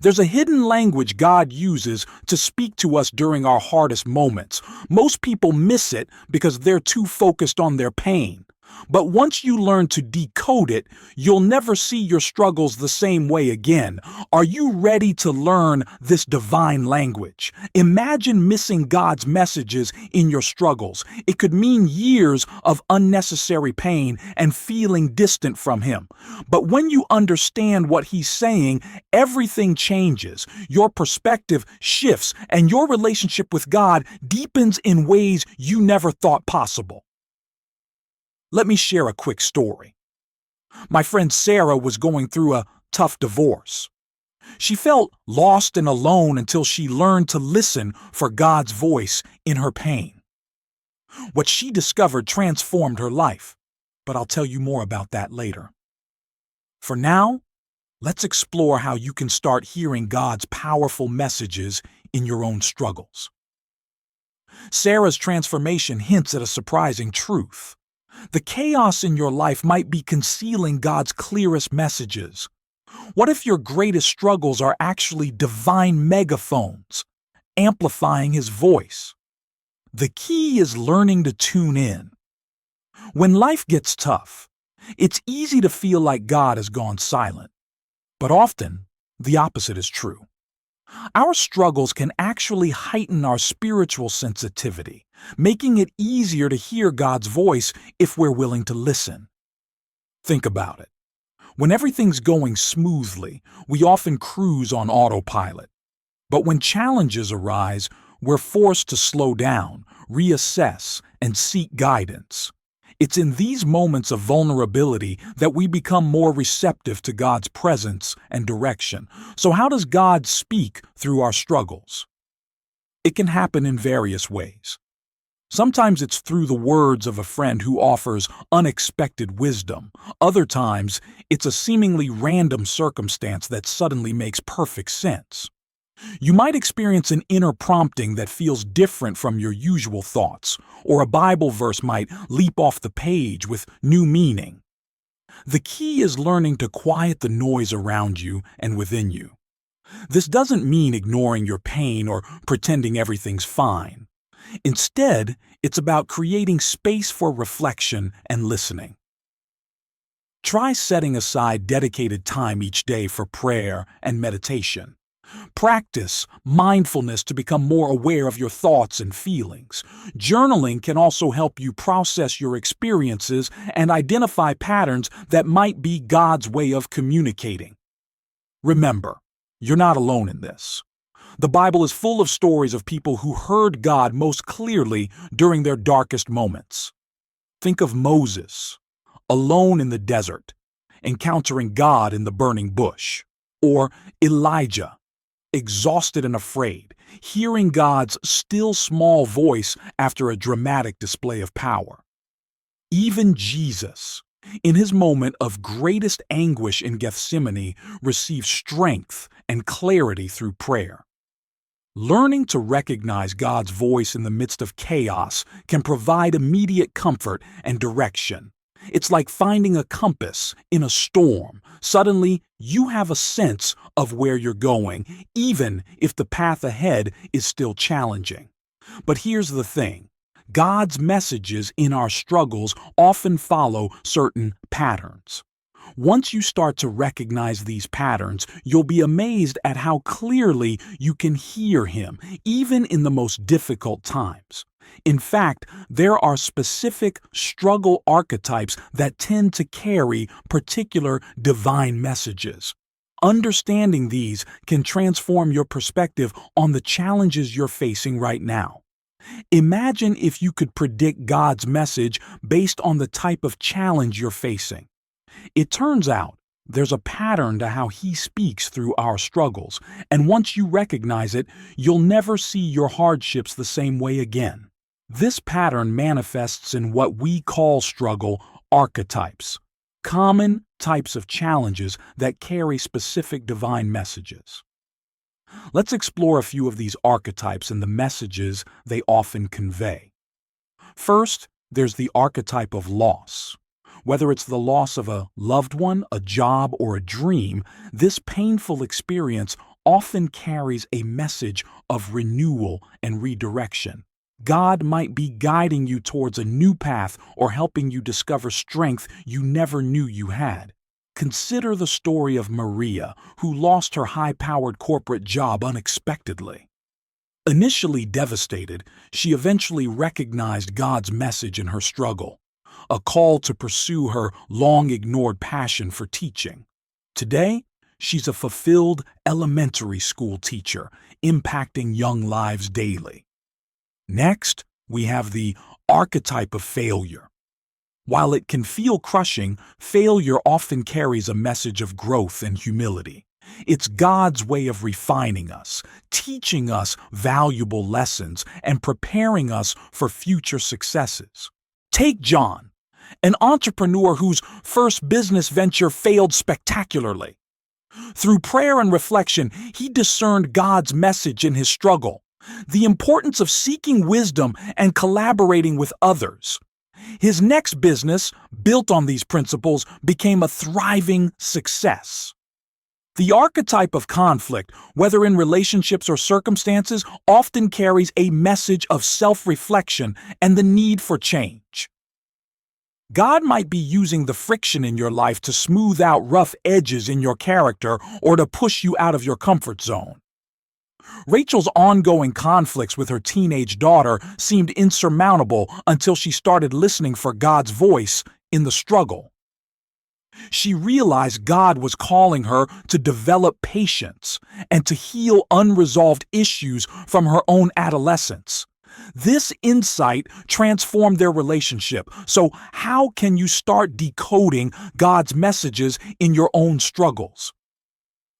There's a hidden language God uses to speak to us during our hardest moments. Most people miss it because they're too focused on their pain. But once you learn to decode it, you'll never see your struggles the same way again. Are you ready to learn this divine language? Imagine missing God's messages in your struggles. It could mean years of unnecessary pain and feeling distant from Him. But when you understand what He's saying, everything changes. Your perspective shifts, and your relationship with God deepens in ways you never thought possible. Let me share a quick story. My friend Sarah was going through a tough divorce. She felt lost and alone until she learned to listen for God's voice in her pain. What she discovered transformed her life, but I'll tell you more about that later. For now, let's explore how you can start hearing God's powerful messages in your own struggles. Sarah's transformation hints at a surprising truth. The chaos in your life might be concealing God's clearest messages. What if your greatest struggles are actually divine megaphones, amplifying His voice? The key is learning to tune in. When life gets tough, it's easy to feel like God has gone silent. But often, the opposite is true. Our struggles can actually heighten our spiritual sensitivity, making it easier to hear God's voice if we're willing to listen. Think about it. When everything's going smoothly, we often cruise on autopilot. But when challenges arise, we're forced to slow down, reassess, and seek guidance. It's in these moments of vulnerability that we become more receptive to God's presence and direction. So how does God speak through our struggles? It can happen in various ways. Sometimes it's through the words of a friend who offers unexpected wisdom. Other times, it's a seemingly random circumstance that suddenly makes perfect sense. You might experience an inner prompting that feels different from your usual thoughts, or a Bible verse might leap off the page with new meaning. The key is learning to quiet the noise around you and within you. This doesn't mean ignoring your pain or pretending everything's fine. Instead, it's about creating space for reflection and listening. Try setting aside dedicated time each day for prayer and meditation. Practice mindfulness to become more aware of your thoughts and feelings. Journaling can also help you process your experiences and identify patterns that might be God's way of communicating. Remember, you're not alone in this. The Bible is full of stories of people who heard God most clearly during their darkest moments. Think of Moses, alone in the desert, encountering God in the burning bush, or Elijah, exhausted and afraid, hearing God's still small voice after a dramatic display of power. Even Jesus, in His moment of greatest anguish in Gethsemane, received strength and clarity through prayer. Learning to recognize God's voice in the midst of chaos can provide immediate comfort and direction. It's like finding a compass in a storm. Suddenly, you have a sense of where you're going, even if the path ahead is still challenging. But here's the thing. God's messages in our struggles often follow certain patterns. Once you start to recognize these patterns, you'll be amazed at how clearly you can hear Him, even in the most difficult times. In fact, there are specific struggle archetypes that tend to carry particular divine messages. Understanding these can transform your perspective on the challenges you're facing right now. Imagine if you could predict God's message based on the type of challenge you're facing. It turns out there's a pattern to how He speaks through our struggles, and once you recognize it, you'll never see your hardships the same way again. This pattern manifests in what we call struggle archetypes, common types of challenges that carry specific divine messages. Let's explore a few of these archetypes and the messages they often convey. First, there's the archetype of loss. Whether it's the loss of a loved one, a job, or a dream, this painful experience often carries a message of renewal and redirection. God might be guiding you towards a new path or helping you discover strength you never knew you had. Consider the story of Maria, who lost her high-powered corporate job unexpectedly. Initially devastated, she eventually recognized God's message in her struggle, a call to pursue her long-ignored passion for teaching. Today, she's a fulfilled elementary school teacher, impacting young lives daily. Next, we have the archetype of failure. While it can feel crushing, failure often carries a message of growth and humility. It's God's way of refining us, teaching us valuable lessons, and preparing us for future successes. Take John, an entrepreneur whose first business venture failed spectacularly. Through prayer and reflection, he discerned God's message in his struggle, the importance of seeking wisdom and collaborating with others. His next business, built on these principles, became a thriving success. The archetype of conflict, whether in relationships or circumstances, often carries a message of self-reflection and the need for change. God might be using the friction in your life to smooth out rough edges in your character or to push you out of your comfort zone. Rachel's ongoing conflicts with her teenage daughter seemed insurmountable until she started listening for God's voice in the struggle. She realized God was calling her to develop patience and to heal unresolved issues from her own adolescence. This insight transformed their relationship. So, how can you start decoding God's messages in your own struggles?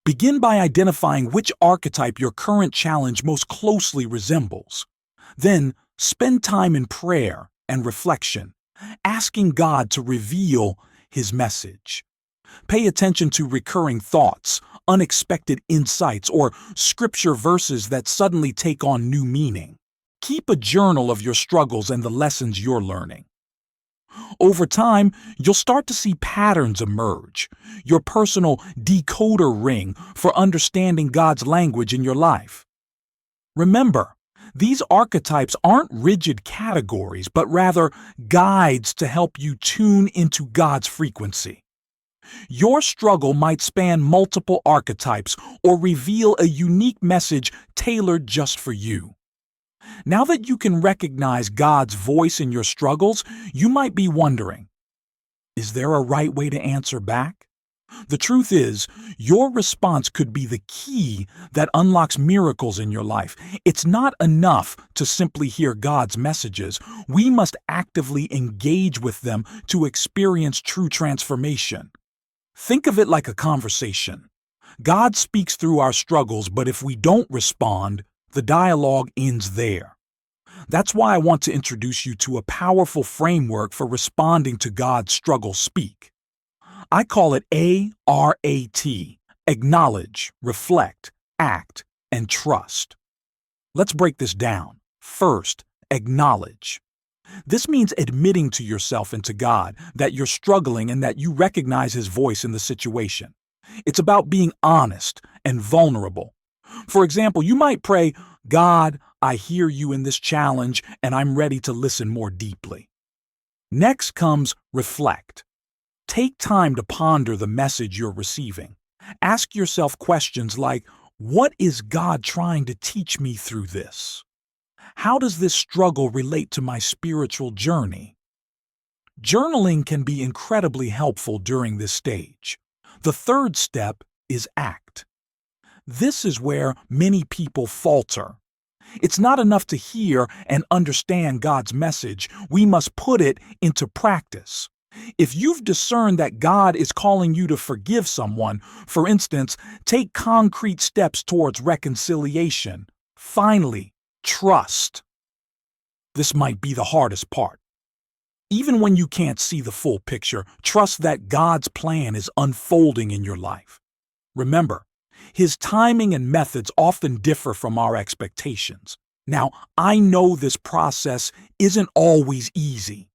Begin by identifying which archetype your current challenge most closely resembles. Then, spend time in prayer and reflection, asking God to reveal His message. Pay attention to recurring thoughts, unexpected insights, or scripture verses that suddenly take on new meaning. Keep a journal of your struggles and the lessons you're learning. Over time, you'll start to see patterns emerge, your personal decoder ring for understanding God's language in your life. Remember, these archetypes aren't rigid categories, but rather guides to help you tune into God's frequency. Your struggle might span multiple archetypes or reveal a unique message tailored just for you. Now that you can recognize God's voice in your struggles, you might be wondering, is there a right way to answer back? The truth is, your response could be the key that unlocks miracles in your life. It's not enough to simply hear God's messages. We must actively engage with them to experience true transformation. Think of it like a conversation. God speaks through our struggles, but if we don't respond, the dialogue ends there. That's why I want to introduce you to a powerful framework for responding to God's struggle speak. I call it ARAT: acknowledge, reflect, act, and trust. Let's break this down. First, acknowledge. This means admitting to yourself and to God that you're struggling and that you recognize His voice in the situation. It's about being honest and vulnerable. For example, you might pray, God, I hear you in this challenge and I'm ready to listen more deeply. Next comes reflect. Take time to ponder the message you're receiving. Ask yourself questions like, what is God trying to teach me through this? How does this struggle relate to my spiritual journey? Journaling can be incredibly helpful during this stage. The third step is act. This is where many people falter. It's not enough to hear and understand God's message. We must put it into practice. If you've discerned that God is calling you to forgive someone, for instance, take concrete steps towards reconciliation. Finally, trust. This might be the hardest part. Even when you can't see the full picture, trust that God's plan is unfolding in your life. Remember, His timing and methods often differ from our expectations. Now, I know this process isn't always easy.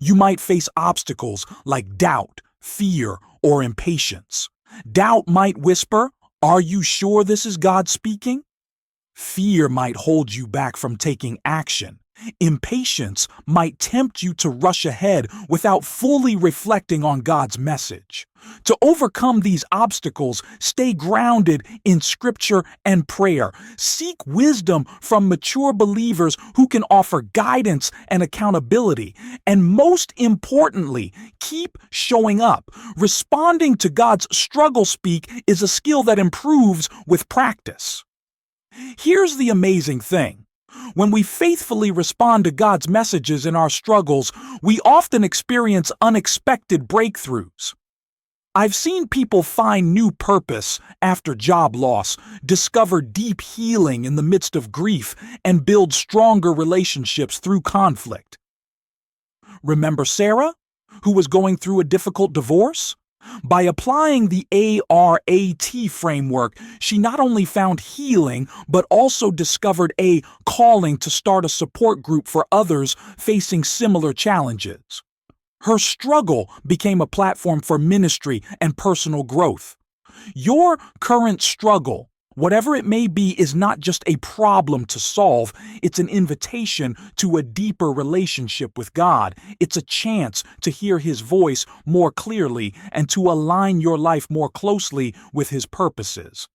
You might face obstacles like doubt, fear, or impatience. Doubt might whisper, Are you sure this is God speaking? Fear might hold you back from taking action. Impatience might tempt you to rush ahead without fully reflecting on God's message. To overcome these obstacles, stay grounded in Scripture and prayer. Seek wisdom from mature believers who can offer guidance and accountability. And most importantly, keep showing up. Responding to God's struggle speak is a skill that improves with practice. Here's the amazing thing. When we faithfully respond to God's messages in our struggles, we often experience unexpected breakthroughs. I've seen people find new purpose after job loss, discover deep healing in the midst of grief, and build stronger relationships through conflict. Remember Sarah, who was going through a difficult divorce? By applying the ARAT framework, she not only found healing, but also discovered a calling to start a support group for others facing similar challenges. Her struggle became a platform for ministry and personal growth. Your current struggle, whatever it may be, is not just a problem to solve, it's an invitation to a deeper relationship with God. It's a chance to hear His voice more clearly and to align your life more closely with His purposes.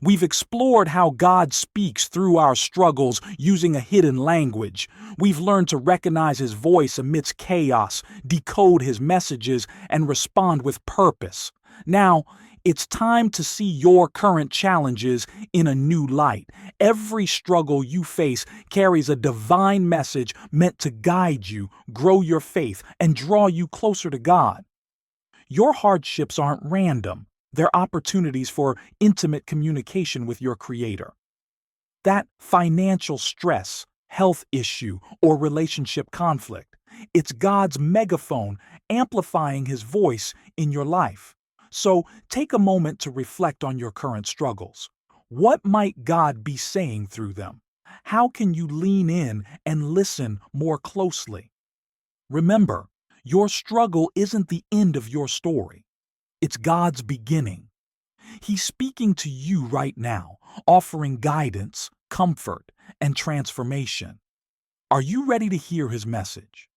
We've explored how God speaks through our struggles using a hidden language. We've learned to recognize His voice amidst chaos, decode His messages, and respond with purpose. Now, it's time to see your current challenges in a new light. Every struggle you face carries a divine message meant to guide you, grow your faith, and draw you closer to God. Your hardships aren't random. They're opportunities for intimate communication with your Creator. That financial stress, health issue, or relationship conflict, it's God's megaphone amplifying His voice in your life. So take a moment to reflect on your current struggles. What might God be saying through them? How can you lean in and listen more closely? Remember, your struggle isn't the end of your story. It's God's beginning. He's speaking to you right now, offering guidance, comfort, and transformation. Are you ready to hear His message?